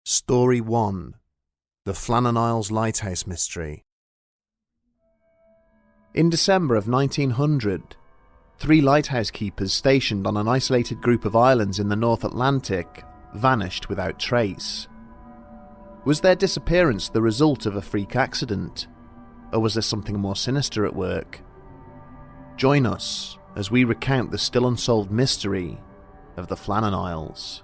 Story 1. The Flannan Isles Lighthouse Mystery. In December of 1900, 3 lighthouse keepers stationed on an isolated group of islands in the North Atlantic vanished without trace. Was their disappearance the result of a freak accident, or was there something more sinister at work? Join us as we recount the still unsolved mystery of the Flannan Isles.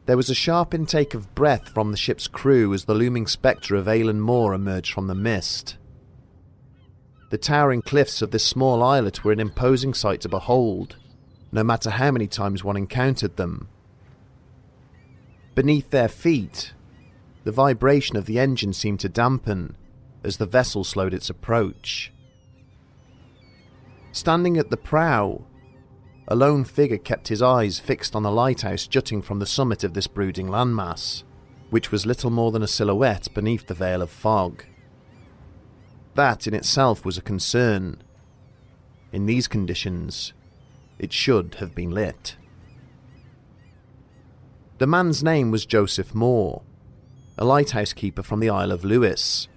There was a sharp intake of breath from the ship's crew as the looming spectre of Eilean Mor emerged from the mist. The towering cliffs of this small islet were an imposing sight to behold, no matter how many times one encountered them. Beneath their feet, the vibration of the engine seemed to dampen as the vessel slowed its approach. Standing at the prow, a lone figure kept his eyes fixed on the lighthouse jutting from the summit of this brooding landmass, which was little more than a silhouette beneath the veil of fog. That in itself was a concern. In these conditions, it should have been lit. The man's name was Joseph Moore, a lighthouse keeper from the Isle of Lewis.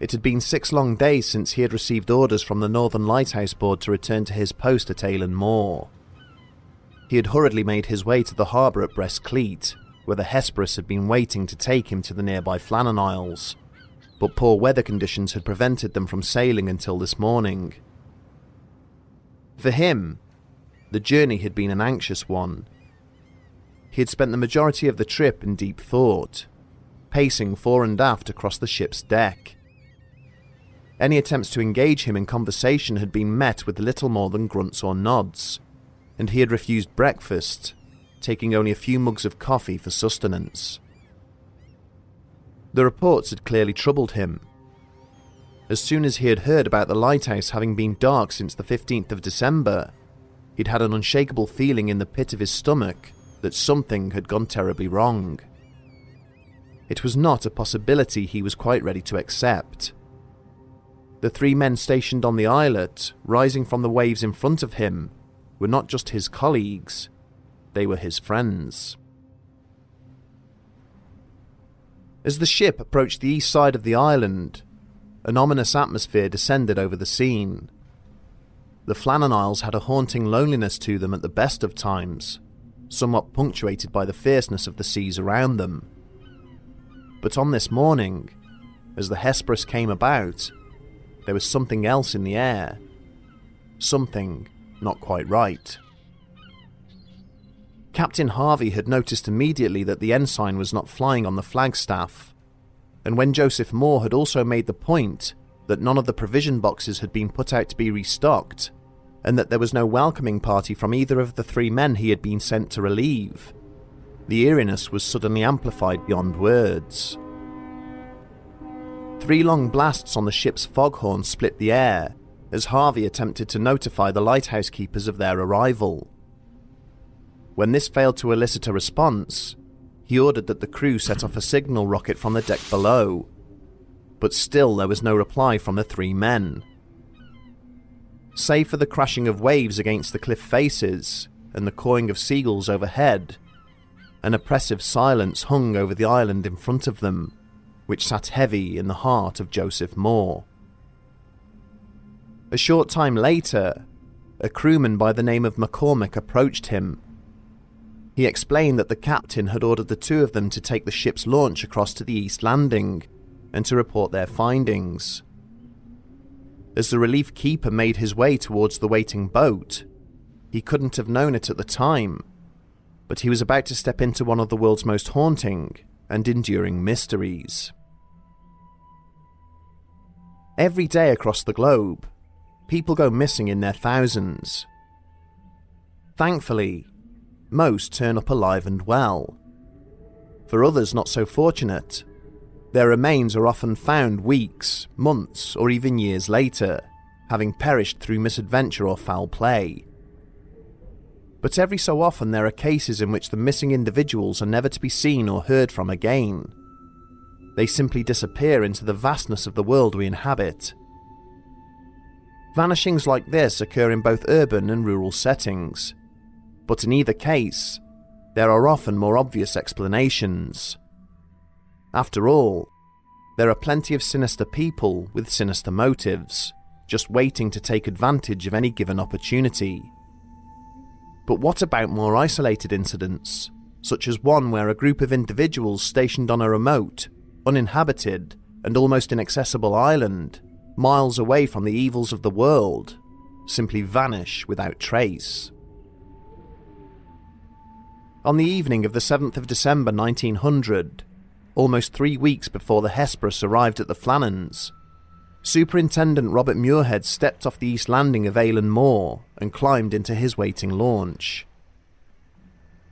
It had been 6 long days since he had received orders from the Northern Lighthouse Board to return to his post at Eilean Mor. He had hurriedly made his way to the harbour at Brestcleet, where the Hesperus had been waiting to take him to the nearby Flannan Isles, but poor weather conditions had prevented them from sailing until this morning. For him, the journey had been an anxious one. He had spent the majority of the trip in deep thought, pacing fore and aft across the ship's deck. Any attempts to engage him in conversation had been met with little more than grunts or nods, and he had refused breakfast, taking only a few mugs of coffee for sustenance. The reports had clearly troubled him. As soon as he had heard about the lighthouse having been dark since the 15th of December, he'd had an unshakable feeling in the pit of his stomach that something had gone terribly wrong. It was not a possibility he was quite ready to accept. The 3 men stationed on the islet, rising from the waves in front of him, were not just his colleagues, they were his friends. As the ship approached the east side of the island, an ominous atmosphere descended over the scene. The Flannan Isles had a haunting loneliness to them at the best of times, somewhat punctuated by the fierceness of the seas around them. But on this morning, as the Hesperus came about, there was something else in the air. Something not quite right. Captain Harvey had noticed immediately that the ensign was not flying on the flagstaff, and when Joseph Moore had also made the point that none of the provision boxes had been put out to be restocked, and that there was no welcoming party from either of the 3 men he had been sent to relieve, the eeriness was suddenly amplified beyond words. 3 long blasts on the ship's foghorn split the air as Harvey attempted to notify the lighthouse keepers of their arrival. When this failed to elicit a response, he ordered that the crew set off a signal rocket from the deck below, but still there was no reply from the 3 men. Save for the crashing of waves against the cliff faces and the cawing of seagulls overhead, an oppressive silence hung over the island in front of them, which sat heavy in the heart of Joseph Moore. A short time later, a crewman by the name of McCormick approached him. He explained that the captain had ordered the 2 of them to take the ship's launch across to the East Landing and to report their findings. As the relief keeper made his way towards the waiting boat, he couldn't have known it at the time, but he was about to step into one of the world's most haunting and enduring mysteries. Every day across the globe, people go missing in their thousands. Thankfully, most turn up alive and well. For others not so fortunate, their remains are often found weeks, months, or even years later, having perished through misadventure or foul play. But every so often there are cases in which the missing individuals are never to be seen or heard from again. They simply disappear into the vastness of the world we inhabit. Vanishings like this occur in both urban and rural settings, but in either case, there are often more obvious explanations. After all, there are plenty of sinister people with sinister motives, just waiting to take advantage of any given opportunity. But what about more isolated incidents, such as one where a group of individuals stationed on a remote, uninhabited, and almost inaccessible island, miles away from the evils of the world, simply vanish without trace? On the evening of the 7th of December 1900, almost 3 weeks before the Hesperus arrived at the Flannans, Superintendent Robert Muirhead stepped off the east landing of Eilean Mor and climbed into his waiting launch.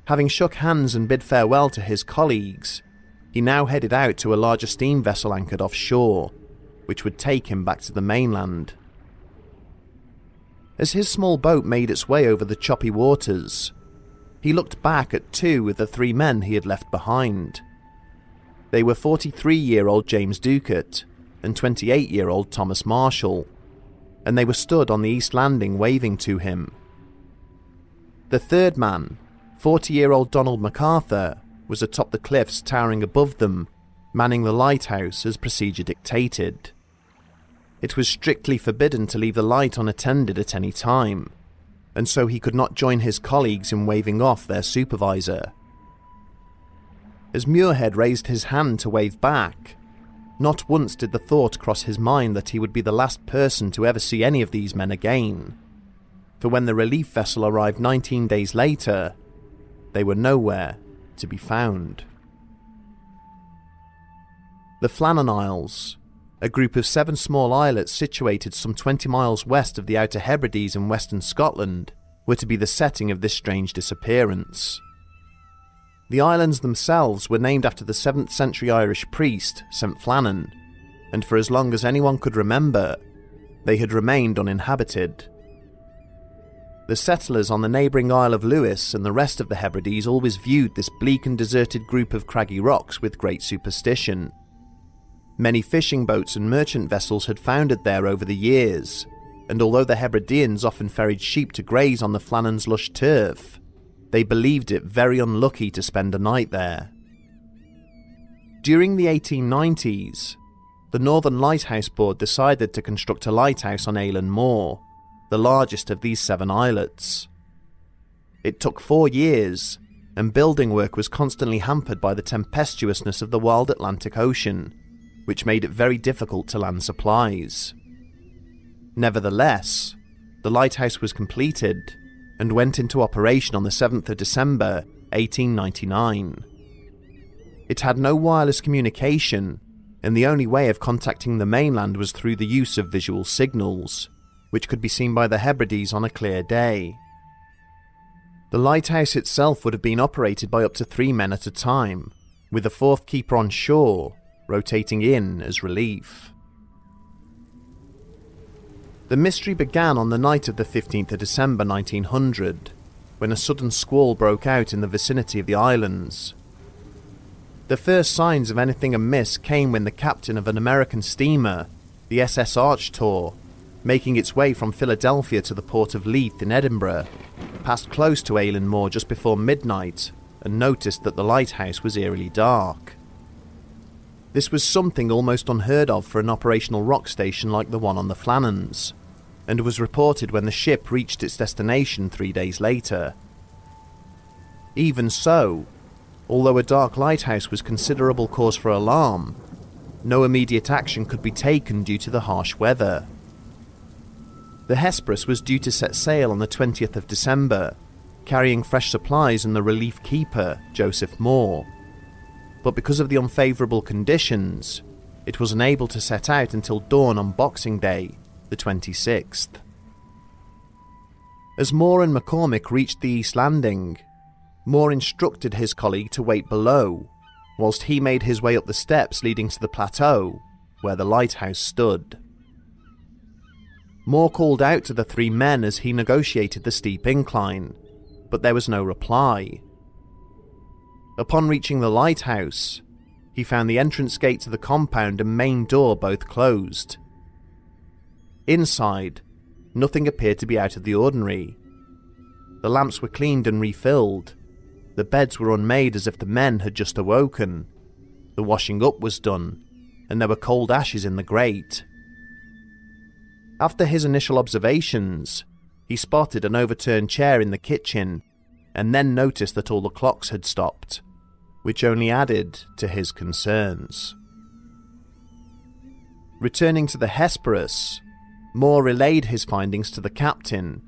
Having shook hands and bid farewell to his colleagues, he now headed out to a larger steam vessel anchored offshore, which would take him back to the mainland. As his small boat made its way over the choppy waters, he looked back at 2 of the 3 men he had left behind. They were 43-year-old James Ducat and 28-year-old Thomas Marshall, and they were stood on the east landing waving to him. The third man, 40-year-old Donald MacArthur, was atop the cliffs towering above them, manning the lighthouse as procedure dictated. It was strictly forbidden to leave the light unattended at any time, and so he could not join his colleagues in waving off their supervisor. As Muirhead raised his hand to wave back, not once did the thought cross his mind that he would be the last person to ever see any of these men again, for when the relief vessel arrived 19 days later, they were nowhere to be found. The Flannan Isles, a group of 7 small islets situated some 20 miles west of the Outer Hebrides in western Scotland, were to be the setting of this strange disappearance. The islands themselves were named after the 7th century Irish priest, St. Flannan, and for as long as anyone could remember, they had remained uninhabited. The settlers on the neighbouring Isle of Lewis and the rest of the Hebrides always viewed this bleak and deserted group of craggy rocks with great superstition. Many fishing boats and merchant vessels had foundered there over the years, and although the Hebrideans often ferried sheep to graze on the Flannans' lush turf, they believed it very unlucky to spend a night there. During the 1890s, the Northern Lighthouse Board decided to construct a lighthouse on Eilean Mor, the largest of these 7 islets. It took 4 years, and building work was constantly hampered by the tempestuousness of the wild Atlantic Ocean, which made it very difficult to land supplies. Nevertheless, the lighthouse was completed and went into operation on the 7th of December 1899. It had no wireless communication, and the only way of contacting the mainland was through the use of visual signals, which could be seen by the Hebrides on a clear day. The lighthouse itself would have been operated by up to 3 men at a time, with a 4th keeper on shore, rotating in as relief. The mystery began on the night of the 15th of December 1900, when a sudden squall broke out in the vicinity of the islands. The first signs of anything amiss came when the captain of an American steamer, the SS Archtor, making its way from Philadelphia to the port of Leith in Edinburgh, passed close to Eilean Mor just before midnight and noticed that the lighthouse was eerily dark. This was something almost unheard of for an operational rock station like the one on the Flannans, and was reported when the ship reached its destination 3 days later. Even so, although a dark lighthouse was considerable cause for alarm, no immediate action could be taken due to the harsh weather. The Hesperus was due to set sail on the 20th of December, carrying fresh supplies and the relief keeper, Joseph Moore. But because of the unfavourable conditions, it was unable to set out until dawn on Boxing Day, the 26th. As Moore and McCormick reached the east landing, Moore instructed his colleague to wait below, whilst he made his way up the steps leading to the plateau where the lighthouse stood. Moore called out to the three men as he negotiated the steep incline, but there was no reply. Upon reaching the lighthouse, he found the entrance gate to the compound and main door both closed. Inside, nothing appeared to be out of the ordinary. The lamps were cleaned and refilled. The beds were unmade as if the men had just awoken. The washing up was done, and there were cold ashes in the grate. After his initial observations, he spotted an overturned chair in the kitchen, and then noticed that all the clocks had stopped, which only added to his concerns. Returning to the Hesperus, Moore relayed his findings to the captain,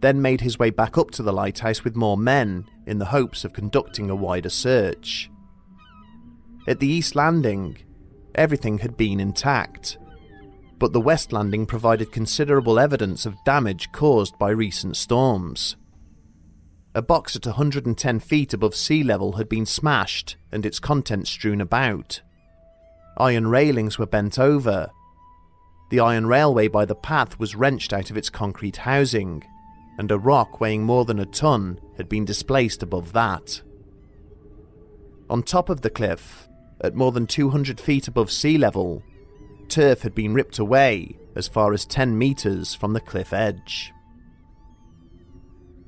then made his way back up to the lighthouse with more men in the hopes of conducting a wider search. At the east landing, everything had been intact, but the west landing provided considerable evidence of damage caused by recent storms. A box at 110 feet above sea level had been smashed and its contents strewn about. Iron railings were bent over. The iron railway by the path was wrenched out of its concrete housing, and a rock weighing more than a ton had been displaced above that. On top of the cliff, at more than 200 feet above sea level, turf had been ripped away as far as 10 meters from the cliff edge.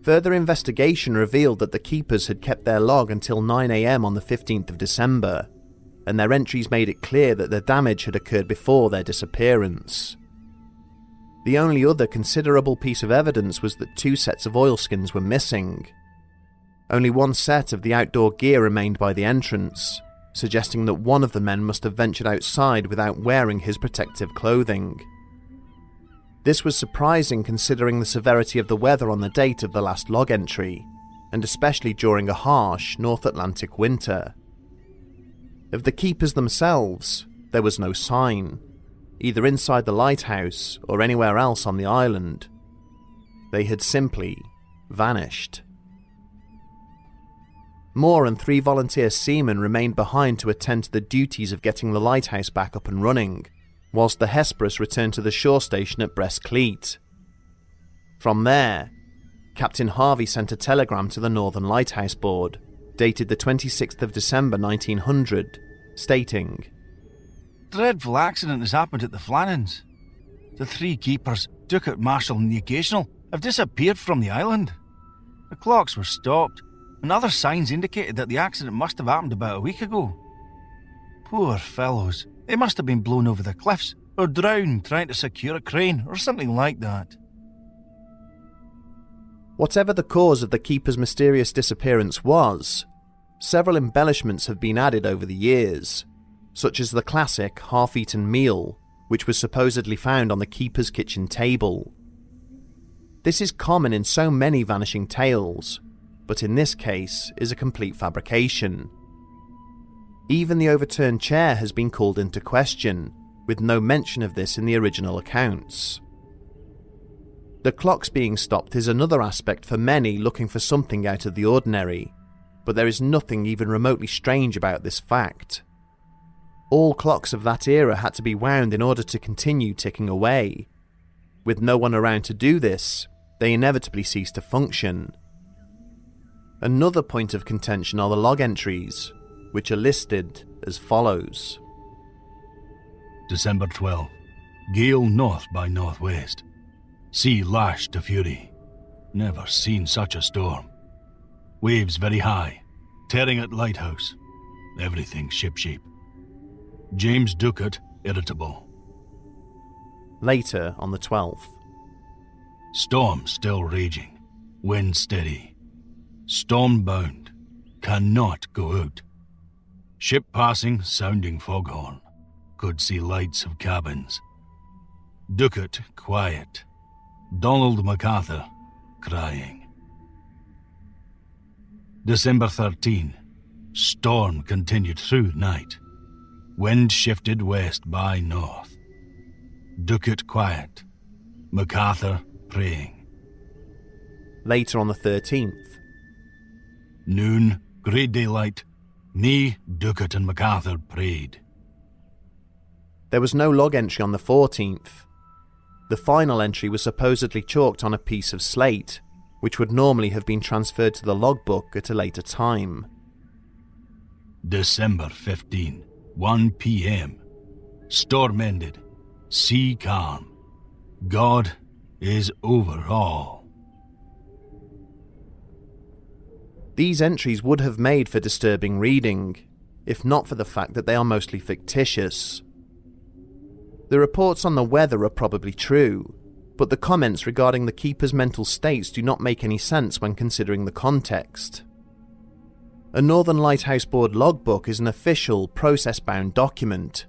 Further investigation revealed that the keepers had kept their log until 9 AM on the 15th of December, and their entries made it clear that the damage had occurred before their disappearance. The only other considerable piece of evidence was that 2 sets of oilskins were missing. Only 1 set of the outdoor gear remained by the entrance, suggesting that one of the men must have ventured outside without wearing his protective clothing. This was surprising considering the severity of the weather on the date of the last log entry, and especially during a harsh North Atlantic winter. Of the keepers themselves, there was no sign, either inside the lighthouse or anywhere else on the island. They had simply vanished. Moore and 3 volunteer seamen remained behind to attend to the duties of getting the lighthouse back up and running, whilst the Hesperus returned to the shore station at Brestclete. From there, Captain Harvey sent a telegram to the Northern Lighthouse Board, dated the 26th of December 1900, stating, "Dreadful accident has happened at the Flannans. The 3 keepers, Ducat, Marshall and the Occasional, have disappeared from the island. The clocks were stopped, and other signs indicated that the accident must have happened about a week ago. Poor fellows, they must have been blown over the cliffs, or drowned trying to secure a crane, or something like that." Whatever the cause of the keeper's mysterious disappearance was, several embellishments have been added over the years, such as the classic half-eaten meal, which was supposedly found on the keeper's kitchen table. This is common in so many vanishing tales, but in this case is a complete fabrication. Even the overturned chair has been called into question, with no mention of this in the original accounts. The clocks being stopped is another aspect for many looking for something out of the ordinary, but there is nothing even remotely strange about this fact. All clocks of that era had to be wound in order to continue ticking away. With no one around to do this, they inevitably cease to function. Another point of contention are the log entries, which are listed as follows. December 12. Gale north by northwest. Sea lashed to fury. Never seen such a storm. Waves very high. Tearing at lighthouse. Everything shipshape. James Ducat irritable. Later on the 12th. Storm still raging. Wind steady. Storm bound. Cannot go out. Ship passing, sounding foghorn. Could see lights of cabins. Ducat quiet. Donald MacArthur crying. December 13. Storm continued through night. Wind shifted west by north. Ducat quiet. MacArthur praying. Later on the 13th. Noon, great daylight. Me, Ducat and MacArthur prayed. There was no log entry on the 14th. The final entry was supposedly chalked on a piece of slate, which would normally have been transferred to the logbook at a later time. December 15, 1 p.m. Storm ended. Sea calm. God is over all. These entries would have made for disturbing reading, if not for the fact that they are mostly fictitious. The reports on the weather are probably true, but the comments regarding the keeper's mental states do not make any sense when considering the context. A Northern Lighthouse Board logbook is an official, process-bound document.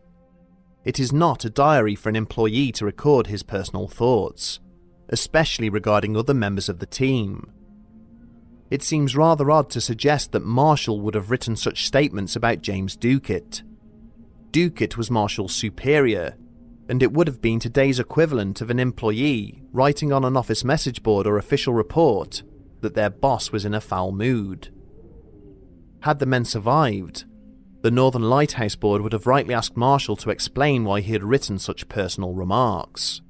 It is not a diary for an employee to record his personal thoughts, especially regarding other members of the team. It seems rather odd to suggest that Marshall would have written such statements about James Ducat. Ducat was Marshall's superior, and it would have been today's equivalent of an employee writing on an office message board or official report that their boss was in a foul mood. Had the men survived, the Northern Lighthouse Board would have rightly asked Marshall to explain why he had written such personal remarks.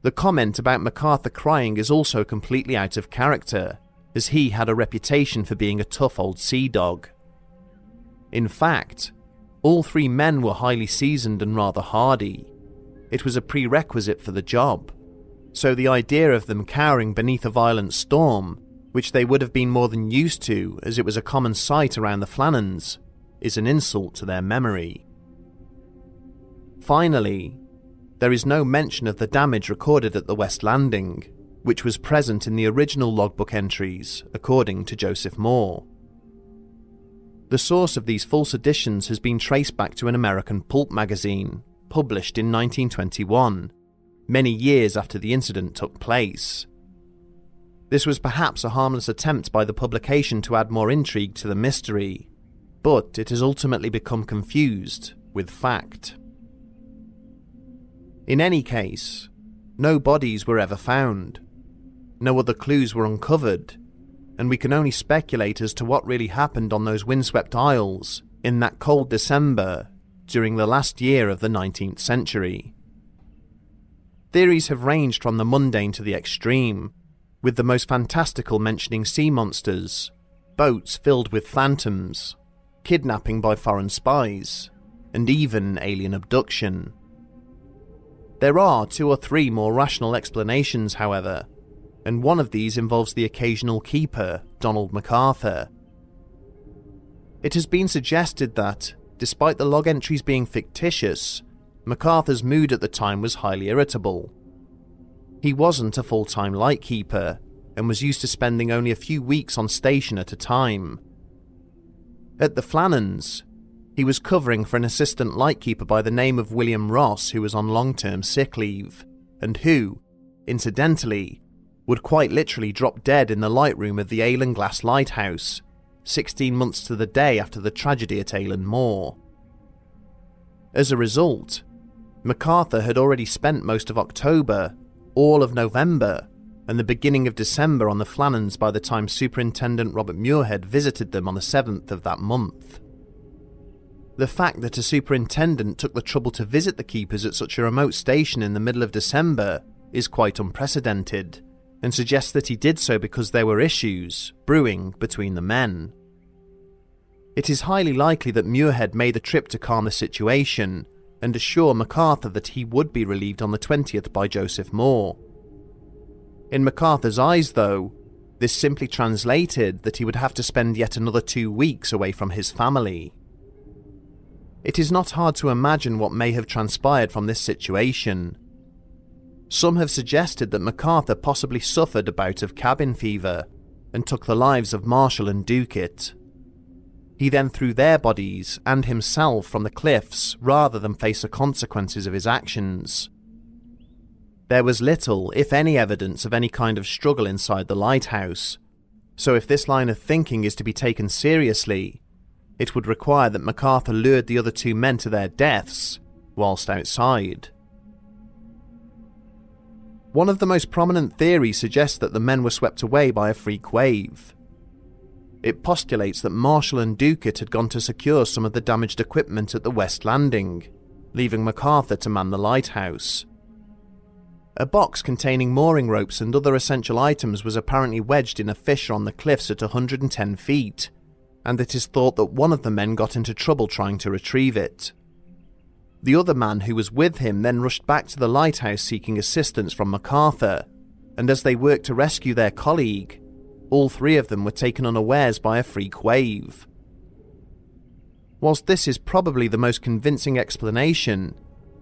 The comment about MacArthur crying is also completely out of character, as he had a reputation for being a tough old sea dog. In fact, all three men were highly seasoned and rather hardy. It was a prerequisite for the job, so the idea of them cowering beneath a violent storm, which they would have been more than used to as it was a common sight around the Flannans, is an insult to their memory. Finally, there is no mention of the damage recorded at the West Landing, which was present in the original logbook entries, according to Joseph Moore. The source of these false additions has been traced back to an American pulp magazine, published in 1921, many years after the incident took place. This was perhaps a harmless attempt by the publication to add more intrigue to the mystery, but it has ultimately become confused with fact. In any case, no bodies were ever found, no other clues were uncovered, and we can only speculate as to what really happened on those windswept isles in that cold December during the last year of the 19th century. Theories have ranged from the mundane to the extreme, with the most fantastical mentioning sea monsters, boats filled with phantoms, kidnapping by foreign spies, and even alien abduction. There are 2 or 3 more rational explanations, however, and one of these involves the occasional keeper, Donald MacArthur. It has been suggested that, despite the log entries being fictitious, MacArthur's mood at the time was highly irritable. He wasn't a full-time lightkeeper, and was used to spending only a few weeks on station at a time. At the Flannans, he was covering for an assistant lightkeeper by the name of William Ross, who was on long-term sick leave, and who, incidentally, would quite literally drop dead in the light room of the Aylen Glass Lighthouse, 16 months to the day after the tragedy at Aylen Moor. As a result, MacArthur had already spent most of October, all of November, and the beginning of December on the Flannans by the time Superintendent Robert Muirhead visited them on the 7th of that month. The fact that a superintendent took the trouble to visit the keepers at such a remote station in the middle of December is quite unprecedented, and suggests that he did so because there were issues brewing between the men. It is highly likely that Muirhead made the trip to calm the situation and assure MacArthur that he would be relieved on the 20th by Joseph Moore. In MacArthur's eyes, though, this simply translated that he would have to spend yet another 2 weeks away from his family. It is not hard to imagine what may have transpired from this situation. Some have suggested that MacArthur possibly suffered a bout of cabin fever and took the lives of Marshall and Ducat. He then threw their bodies and himself from the cliffs rather than face the consequences of his actions. There was little, if any, evidence of any kind of struggle inside the lighthouse, so if this line of thinking is to be taken seriously, it would require that MacArthur lured the other two men to their deaths whilst outside. One of the most prominent theories suggests that the men were swept away by a freak wave. It postulates that Marshall and Ducat had gone to secure some of the damaged equipment at the West Landing, leaving MacArthur to man the lighthouse. A box containing mooring ropes and other essential items was apparently wedged in a fissure on the cliffs at 110 feet, and it is thought that one of the men got into trouble trying to retrieve it. The other man who was with him then rushed back to the lighthouse seeking assistance from MacArthur, and as they worked to rescue their colleague, all three of them were taken unawares by a freak wave. Whilst this is probably the most convincing explanation,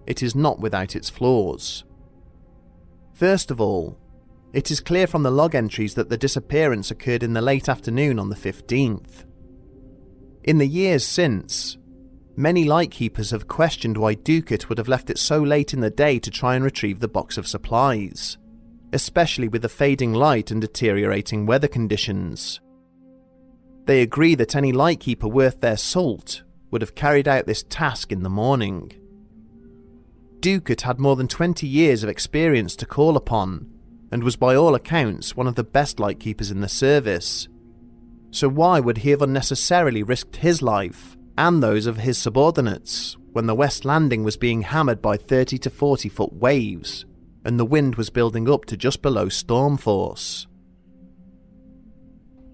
it is not without its flaws. First of all, it is clear from the log entries that the disappearance occurred in the late afternoon on the 15th. In the years since, many lightkeepers have questioned why Ducat would have left it so late in the day to try and retrieve the box of supplies, especially with the fading light and deteriorating weather conditions. They agree that any lightkeeper worth their salt would have carried out this task in the morning. Ducat had more than 20 years of experience to call upon, and was by all accounts one of the best lightkeepers in the service. So why would he have unnecessarily risked his life and those of his subordinates when the West Landing was being hammered by 30 to 40 foot waves, and the wind was building up to just below storm force?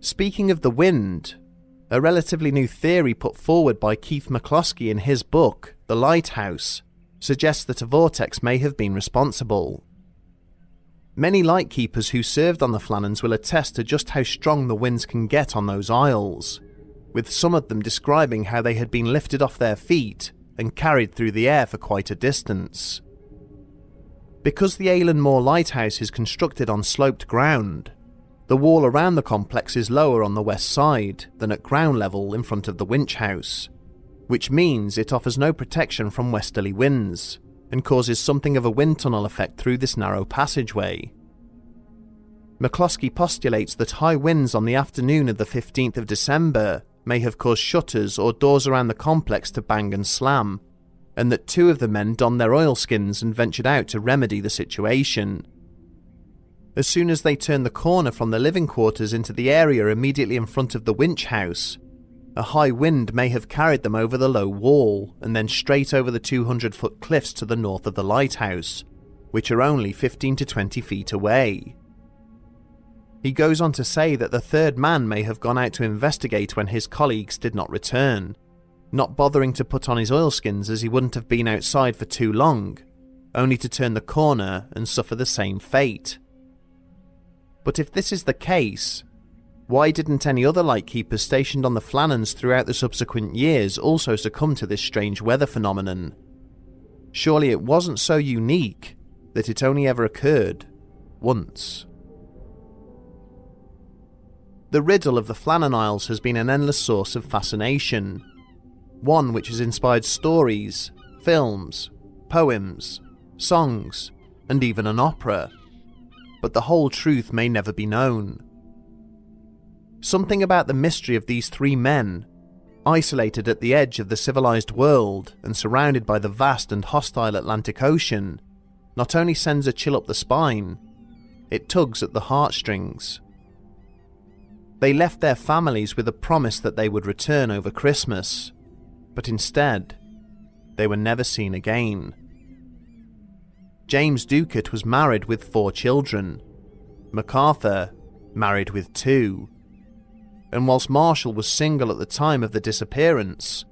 Speaking of the wind, a relatively new theory put forward by Keith McCloskey in his book, The Lighthouse, suggests that a vortex may have been responsible. Many lightkeepers who served on the Flannans will attest to just how strong the winds can get on those isles, with some of them describing how they had been lifted off their feet and carried through the air for quite a distance. Because the Eilean Moor Lighthouse is constructed on sloped ground, the wall around the complex is lower on the west side than at ground level in front of the winch house, which means it offers no protection from westerly winds and causes something of a wind tunnel effect through this narrow passageway. McCloskey postulates that high winds on the afternoon of the 15th of December may have caused shutters or doors around the complex to bang and slam, and that two of the men donned their oilskins and ventured out to remedy the situation. As soon as they turned the corner from the living quarters into the area immediately in front of the winch house, a high wind may have carried them over the low wall and then straight over the 200-foot cliffs to the north of the lighthouse, which are only 15 to 20 feet away. He goes on to say that the third man may have gone out to investigate when his colleagues did not return, not bothering to put on his oilskins as he wouldn't have been outside for too long, only to turn the corner and suffer the same fate. But if this is the case, why didn't any other lightkeepers stationed on the Flannans throughout the subsequent years also succumb to this strange weather phenomenon? Surely it wasn't so unique that it only ever occurred once. The riddle of the Flannan Isles has been an endless source of fascination, one which has inspired stories, films, poems, songs, and even an opera, but the whole truth may never be known. Something about the mystery of these three men, isolated at the edge of the civilized world and surrounded by the vast and hostile Atlantic Ocean, not only sends a chill up the spine, it tugs at the heartstrings. They left their families with a promise that they would return over Christmas, but instead, they were never seen again. James Ducat was married with 4 children, MacArthur married with 2, and whilst Marshall was single at the time of the disappearance,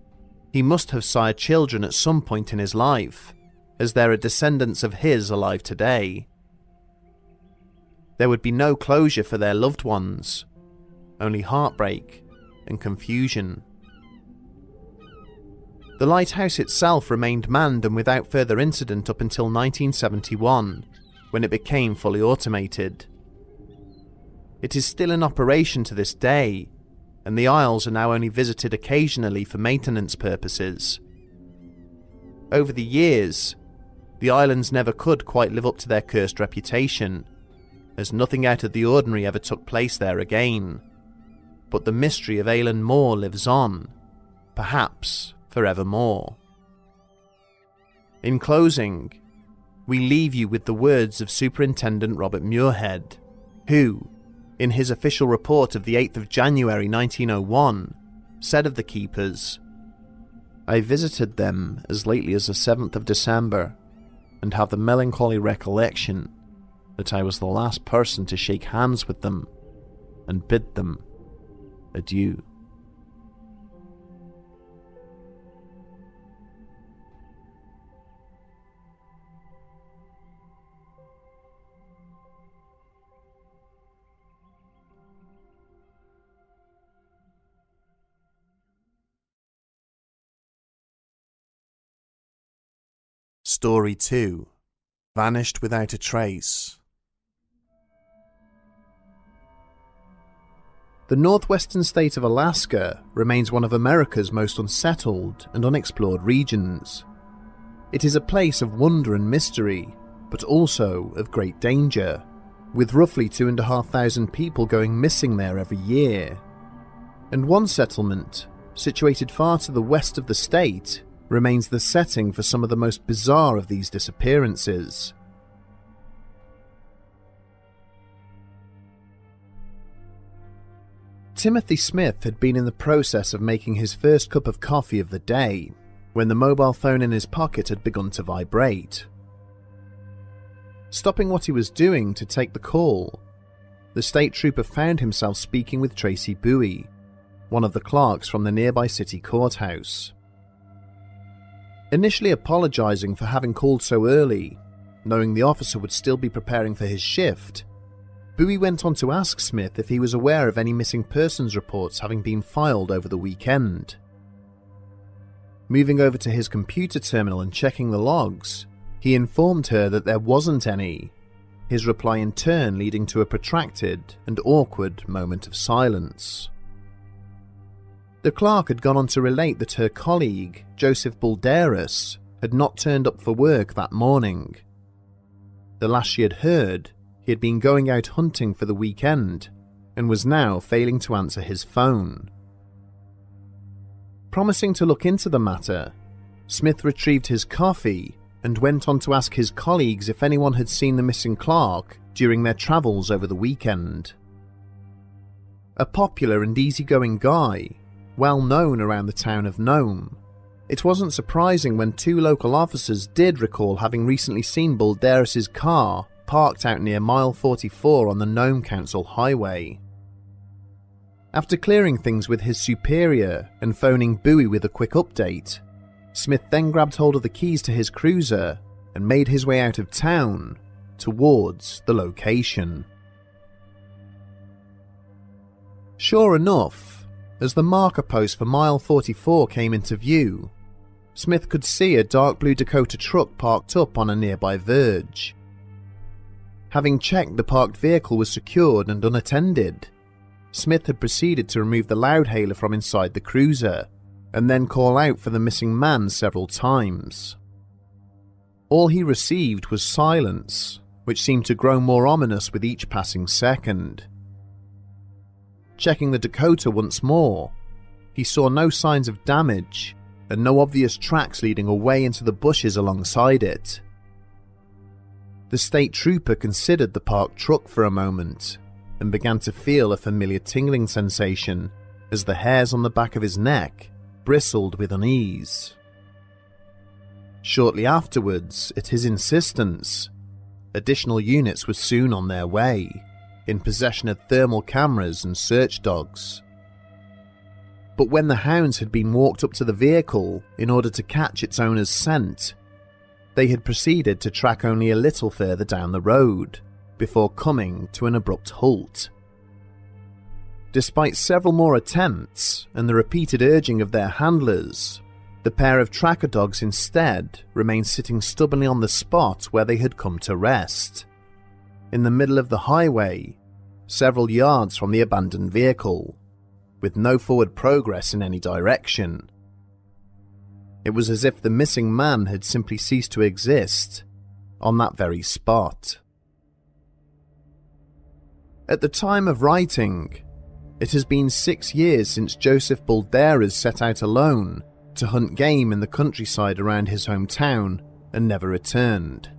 he must have sired children at some point in his life, as there are descendants of his alive today. There would be no closure for their loved ones, only heartbreak and confusion. The lighthouse itself remained manned and without further incident up until 1971, when it became fully automated. It is still in operation to this day, and the Isles are now only visited occasionally for maintenance purposes. Over the years, the islands never could quite live up to their cursed reputation, as nothing out of the ordinary ever took place there again. But the mystery of Eilean Moor lives on, perhaps forevermore. In closing, we leave you with the words of Superintendent Robert Muirhead, who, in his official report of the 8th of January 1901, said of the keepers, "I visited them as lately as the 7th of December, and have the melancholy recollection that I was the last person to shake hands with them and bid them adieu." Story 2. Vanished Without a Trace. The northwestern state of Alaska remains one of America's most unsettled and unexplored regions. It is a place of wonder and mystery, but also of great danger, with roughly 2,500 people going missing there every year. And one settlement, situated far to the west of the state, remains the setting for some of the most bizarre of these disappearances. Timothy Smith had been in the process of making his first cup of coffee of the day when the mobile phone in his pocket had begun to vibrate. Stopping what he was doing to take the call, the state trooper found himself speaking with Tracy Bowie, one of the clerks from the nearby city courthouse. Initially apologising for having called so early, knowing the officer would still be preparing for his shift, Bowie went on to ask Smith if he was aware of any missing persons reports having been filed over the weekend. Moving over to his computer terminal and checking the logs, he informed her that there wasn't any, his reply in turn leading to a protracted and awkward moment of silence. The clerk had gone on to relate that her colleague, Joseph Balderas, had not turned up for work that morning. The last she had heard, he had been going out hunting for the weekend and was now failing to answer his phone. Promising to look into the matter, Smith retrieved his coffee and went on to ask his colleagues if anyone had seen the missing clerk during their travels over the weekend. A popular and easygoing guy, well known around the town of Nome, it wasn't surprising when two local officers did recall having recently seen Balderas' car parked out near mile 44 on the Nome Council Highway. After clearing things with his superior and phoning Bowie with a quick update, Smith then grabbed hold of the keys to his cruiser and made his way out of town towards the location. Sure enough, as the marker post for mile 44 came into view, Smith could see a dark blue Dakota truck parked up on a nearby verge. Having checked the parked vehicle was secured and unattended, Smith had proceeded to remove the loudhailer from inside the cruiser and then call out for the missing man several times. All he received was silence, which seemed to grow more ominous with each passing second. Checking the Dakota once more, he saw no signs of damage and no obvious tracks leading away into the bushes alongside it. The state trooper considered the parked truck for a moment and began to feel a familiar tingling sensation as the hairs on the back of his neck bristled with unease. Shortly afterwards, at his insistence, additional units were soon on their way, in possession of thermal cameras and search dogs. But when the hounds had been walked up to the vehicle in order to catch its owner's scent, they had proceeded to track only a little further down the road before coming to an abrupt halt. Despite several more attempts and the repeated urging of their handlers, the pair of tracker dogs instead remained sitting stubbornly on the spot where they had come to rest, in the middle of the highway, several yards from the abandoned vehicle, with no forward progress in any direction. It was as if the missing man had simply ceased to exist on that very spot. At the time of writing, It has been 6 years since Joseph Balderas set out alone to hunt game in the countryside around his hometown and never returned.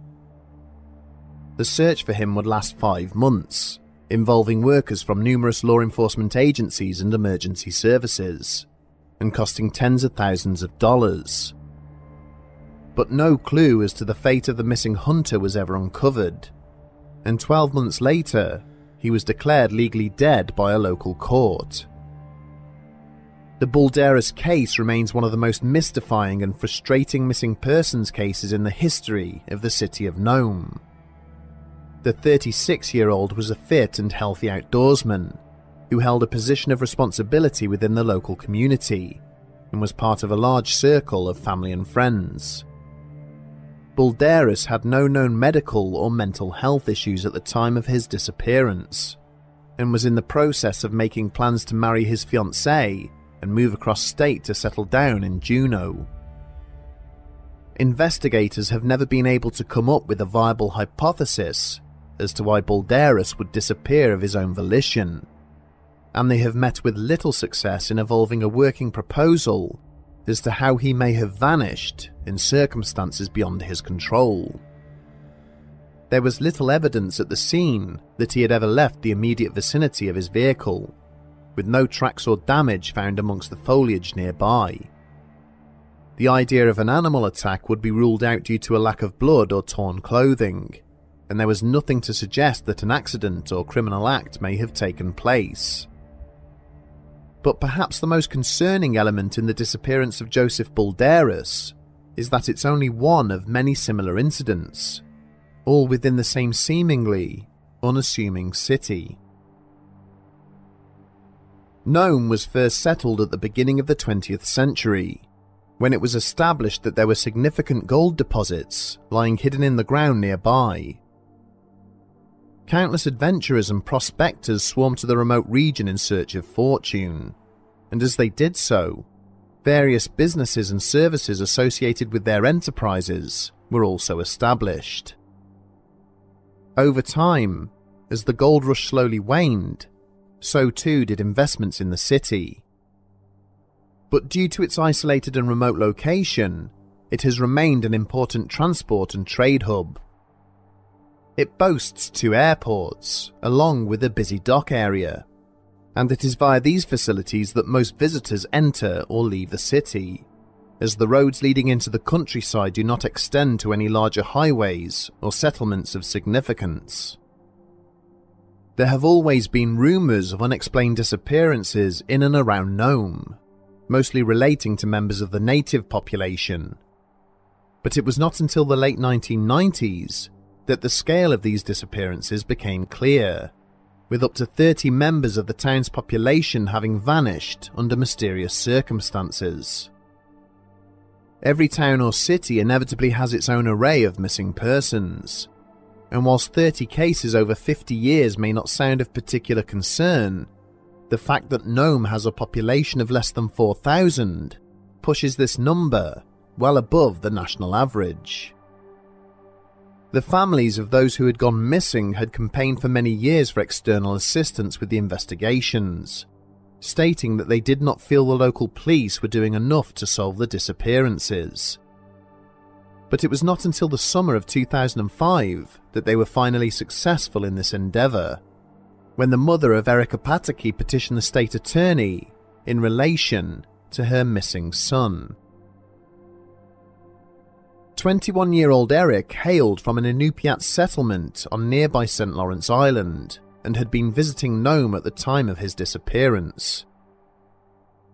The search for him would last 5 months, involving workers from numerous law enforcement agencies and emergency services, and costing tens of thousands of dollars. But no clue as to the fate of the missing hunter was ever uncovered, and 12 months later, he was declared legally dead by a local court. The Balderas case remains one of the most mystifying and frustrating missing persons cases in the history of the city of Nome. The 36-year-old was a fit and healthy outdoorsman who held a position of responsibility within the local community and was part of a large circle of family and friends. Balderas had no known medical or mental health issues at the time of his disappearance, and was in the process of making plans to marry his fiancée and move across state to settle down in Juneau. Investigators have never been able to come up with a viable hypothesis as to why Balderas would disappear of his own volition, and they have met with little success in evolving a working proposal as to how he may have vanished in circumstances beyond his control. There was little evidence at the scene that he had ever left the immediate vicinity of his vehicle, with no tracks or damage found amongst the foliage nearby. The idea of an animal attack would be ruled out due to a lack of blood or torn clothing, and there was nothing to suggest that an accident or criminal act may have taken place. But perhaps the most concerning element in the disappearance of Joseph Balderas is that it's only one of many similar incidents, all within the same seemingly unassuming city. Nome was first settled at the beginning of the 20th century, when it was established that there were significant gold deposits lying hidden in the ground nearby. Countless adventurers and prospectors swarmed to the remote region in search of fortune, and as they did so, various businesses and services associated with their enterprises were also established. Over time, as the gold rush slowly waned, so too did investments in the city. But due to its isolated and remote location, it has remained an important transport and trade hub. It boasts 2 airports, along with a busy dock area, and it is via these facilities that most visitors enter or leave the city, as the roads leading into the countryside do not extend to any larger highways or settlements of significance. There have always been rumours of unexplained disappearances in and around Nome, mostly relating to members of the native population. But it was not until the late 1990s that the scale of these disappearances became clear, with up to 30 members of the town's population having vanished under mysterious circumstances. Every town or city inevitably has its own array of missing persons, and whilst 30 cases over 50 years may not sound of particular concern, the fact that Nome has a population of less than 4,000 pushes this number well above the national average. The families of those who had gone missing had campaigned for many years for external assistance with the investigations, stating that they did not feel the local police were doing enough to solve the disappearances. But it was not until the summer of 2005 that they were finally successful in this endeavour, when the mother of Erica Pataki petitioned the state attorney in relation to her missing son. 21-year-old Eric hailed from an Inupiat settlement on nearby St. Lawrence Island and had been visiting Nome at the time of his disappearance.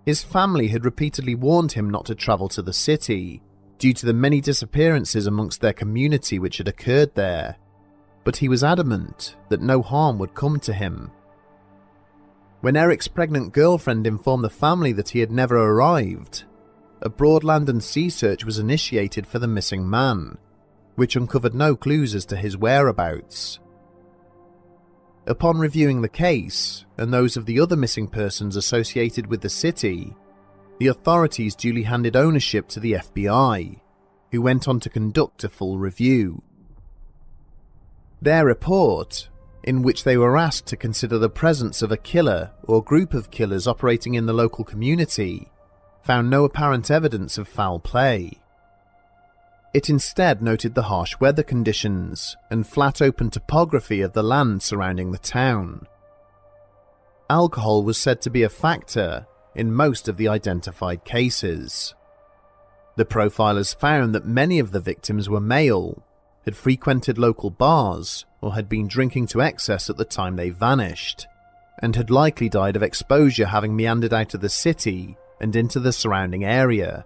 His family had repeatedly warned him not to travel to the city due to the many disappearances amongst their community which had occurred there, but he was adamant that no harm would come to him. When Eric's pregnant girlfriend informed the family that he had never arrived, a broad land and sea search was initiated for the missing man, which uncovered no clues as to his whereabouts. Upon reviewing the case, and those of the other missing persons associated with the city, the authorities duly handed ownership to the FBI, who went on to conduct a full review. Their report, in which they were asked to consider the presence of a killer or group of killers operating in the local community, found no apparent evidence of foul play. It instead noted the harsh weather conditions and flat open topography of the land surrounding the town. Alcohol was said to be a factor in most of the identified cases. The profilers found that many of the victims were male, had frequented local bars, or had been drinking to excess at the time they vanished, and had likely died of exposure having meandered out of the city and into the surrounding area.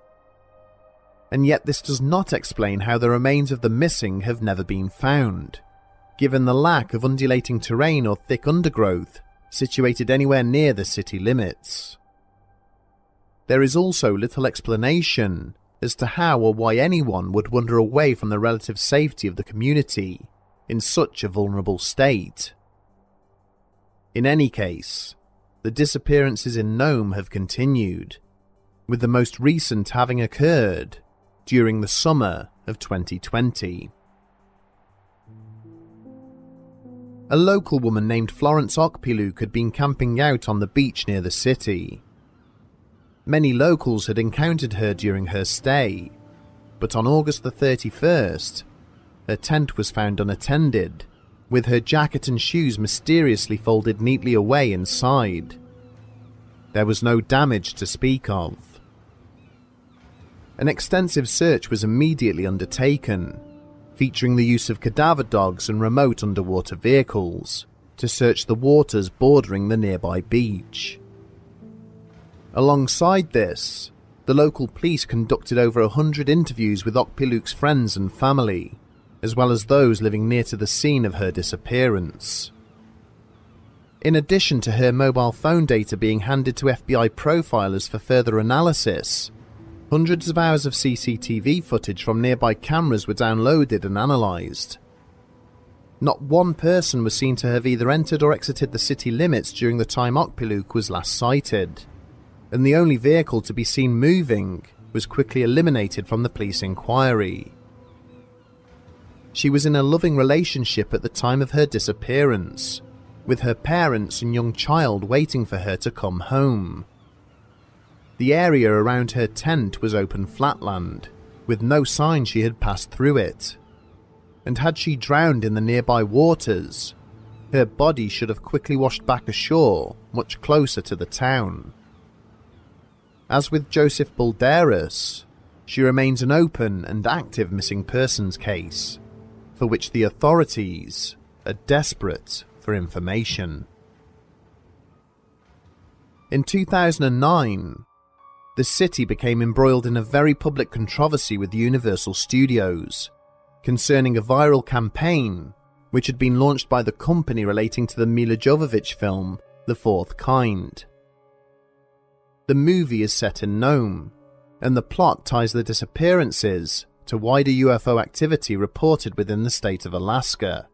And yet this does not explain how the remains of the missing have never been found, given the lack of undulating terrain or thick undergrowth situated anywhere near the city limits. There is also little explanation as to how or why anyone would wander away from the relative safety of the community in such a vulnerable state. In any case, the disappearances in Nome have continued, with the most recent having occurred during the summer of 2020. A local woman named Florence Okpiluk had been camping out on the beach near the city. Many locals had encountered her during her stay, but on August the 31st, her tent was found unattended, with her jacket and shoes mysteriously folded neatly away inside. There was no damage to speak of. An extensive search was immediately undertaken, featuring the use of cadaver dogs and remote underwater vehicles to search the waters bordering the nearby beach. Alongside this, the local police conducted over 100 interviews with Okpiluk's friends and family, as well as those living near to the scene of her disappearance. In addition to her mobile phone data being handed to FBI profilers for further analysis, hundreds of hours of CCTV footage from nearby cameras were downloaded and analysed. Not one person was seen to have either entered or exited the city limits during the time Okpiluk was last sighted, and the only vehicle to be seen moving was quickly eliminated from the police inquiry. She was in a loving relationship at the time of her disappearance, with her parents and young child waiting for her to come home. The area around her tent was open flatland, with no sign she had passed through it, and had she drowned in the nearby waters, her body should have quickly washed back ashore much closer to the town. As with Joseph Balderas, she remains an open and active missing persons case, for which the authorities are desperate for information. In 2009, the city became embroiled in a very public controversy with Universal Studios concerning a viral campaign which had been launched by the company relating to the Mila Jovovich film The Fourth Kind. The movie is set in Nome, and the plot ties the disappearances to wider UFO activity reported within the state of Alaska.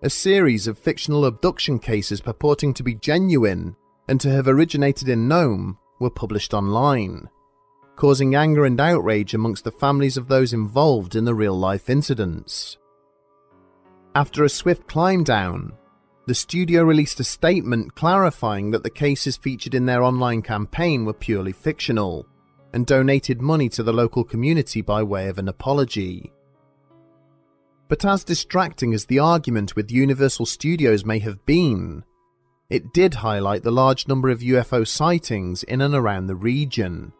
A series of fictional abduction cases purporting to be genuine and to have originated in Nome were published online, causing anger and outrage amongst the families of those involved in the real-life incidents. After a swift climb down, the studio released a statement clarifying that the cases featured in their online campaign were purely fictional, and donated money to the local community by way of an apology. But as distracting as the argument with Universal Studios may have been, it did highlight the large number of UFO sightings in and around the region.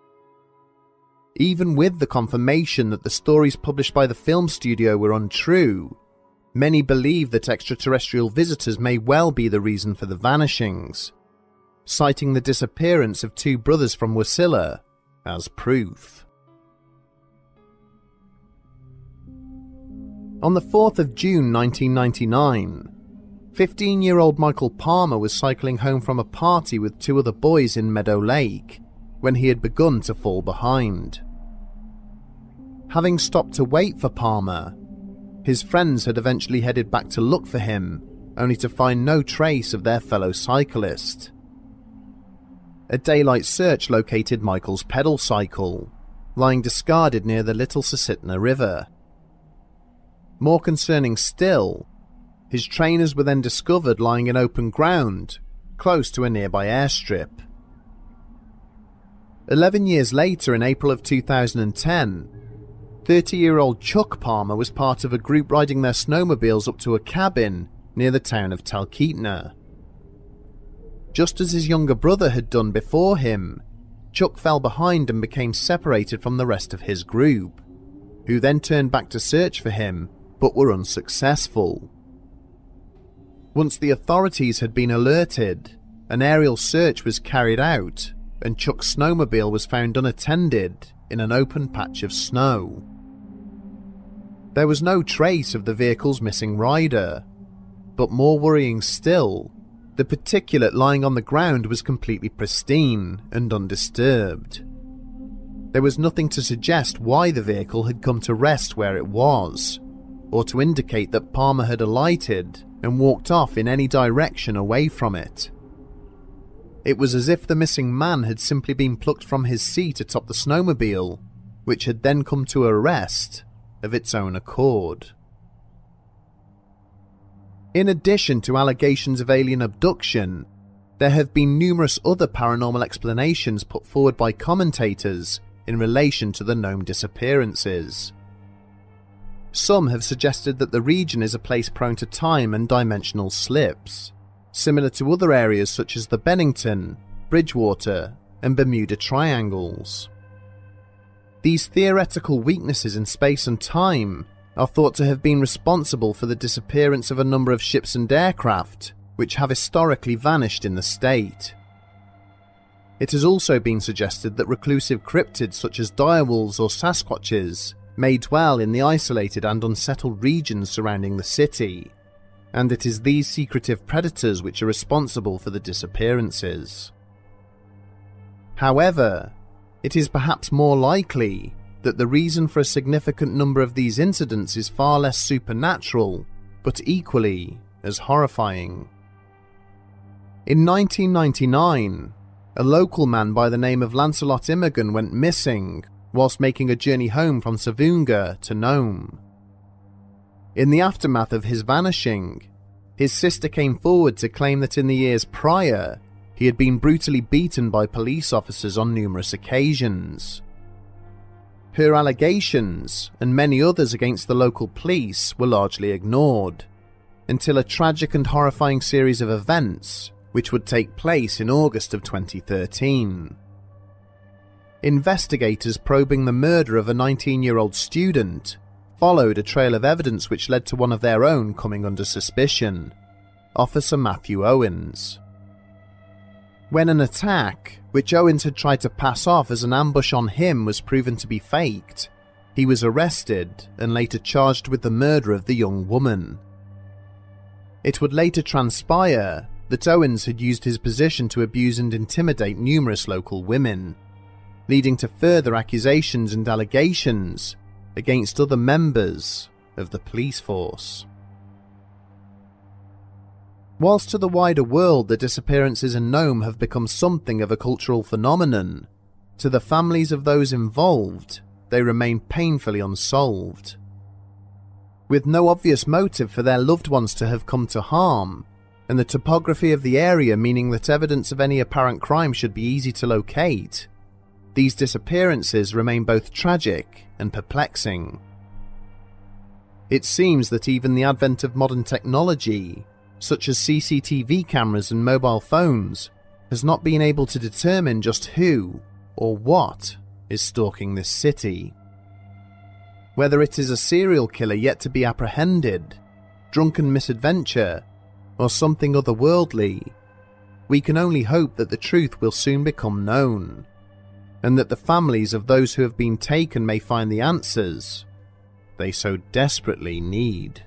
Even with the confirmation that the stories published by the film studio were untrue, many believe that extraterrestrial visitors may well be the reason for the vanishings, citing the disappearance of two brothers from Wasilla as proof. On the 4th of June 1999, 15-year-old Michael Palmer was cycling home from a party with two other boys in Meadow Lake when he had begun to fall behind. Having stopped to wait for Palmer, his friends had eventually headed back to look for him, only to find no trace of their fellow cyclist. A daylight search located Michael's pedal cycle, lying discarded near the Little Susitna River. More concerning still, His trainers were then discovered lying in open ground, close to a nearby airstrip. 11 years later, in April of 2010, 30-year-old Chuck Palmer was part of a group riding their snowmobiles up to a cabin near the town of Talkeetna. Just as his younger brother had done before him, Chuck fell behind and became separated from the rest of his group, who then turned back to search for him, but were unsuccessful. Once the authorities had been alerted, an aerial search was carried out, and Chuck's snowmobile was found unattended in an open patch of snow. There was no trace of the vehicle's missing rider, but more worrying still, the particulate lying on the ground was completely pristine and undisturbed. There was nothing to suggest why the vehicle had come to rest where it was, or to indicate that Palmer had alighted and walked off in any direction away from it. It was as if the missing man had simply been plucked from his seat atop the snowmobile, which had then come to a rest of its own accord. In addition to allegations of alien abduction, there have been numerous other paranormal explanations put forward by commentators in relation to the known disappearances. Some have suggested that the region is a place prone to time and dimensional slips, similar to other areas such as the Bennington, Bridgewater, and Bermuda Triangles. These theoretical weaknesses in space and time are thought to have been responsible for the disappearance of a number of ships and aircraft which have historically vanished in the state. It has also been suggested that reclusive cryptids such as direwolves or Sasquatches may dwell in the isolated and unsettled regions surrounding the city, and it is these secretive predators which are responsible for the disappearances. However, it is perhaps more likely that the reason for a significant number of these incidents is far less supernatural, but equally as horrifying. In 1999, a local man by the name of Lancelot Immergen went missing whilst making a journey home from Savunga to Nome. In the aftermath of his vanishing, his sister came forward to claim that in the years prior, he had been brutally beaten by police officers on numerous occasions. Her allegations, and many others against the local police, were largely ignored, until a tragic and horrifying series of events, which would take place in August of 2013. Investigators probing the murder of a 19-year-old student followed a trail of evidence which led to one of their own coming under suspicion, Officer Matthew Owens. When an attack, which Owens had tried to pass off as an ambush on him, was proven to be faked, he was arrested and later charged with the murder of the young woman. It would later transpire that Owens had used his position to abuse and intimidate numerous local women, leading to further accusations and allegations against other members of the police force. Whilst to the wider world the disappearances in Nome have become something of a cultural phenomenon, to the families of those involved, they remain painfully unsolved. With no obvious motive for their loved ones to have come to harm, and the topography of the area meaning that evidence of any apparent crime should be easy to locate, these disappearances remain both tragic and perplexing. It seems that even the advent of modern technology, such as CCTV cameras and mobile phones, has not been able to determine just who or what is stalking this city. Whether it is a serial killer yet to be apprehended, drunken misadventure, or something otherworldly, we can only hope that the truth will soon become known, and that the families of those who have been taken may find the answers they so desperately need.